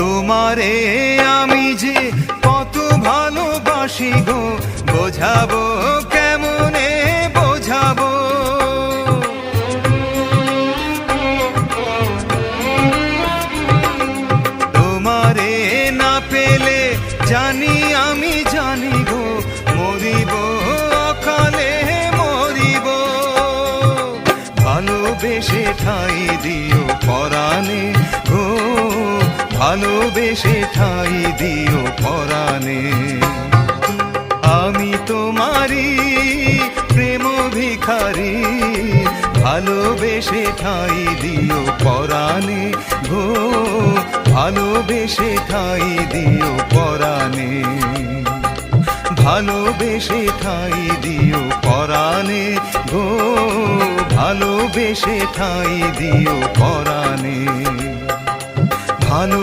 তোমারে আমি যে কত ভালোবাসি গো, বোঝাবো কেমনে বোঝাবো। তোমারে না পেলে জানি আমি জানি গো, মরিব অকালে মরিব। ভালোবেসে ঠাই দিও পরাণে গো, ভালোবেসে ঠাই দিও পরাণে। আমি তোমারি প্রেম ভিখারি, ভালোবেসে ঠাই দিও পরাণে গো, ভালোবেসে ঠাই দিও পরাণে। ভালোবেসে ঠাই দিও পরাণে গো, ভালোবেসে ঠাই দিও পরাণে। ভালো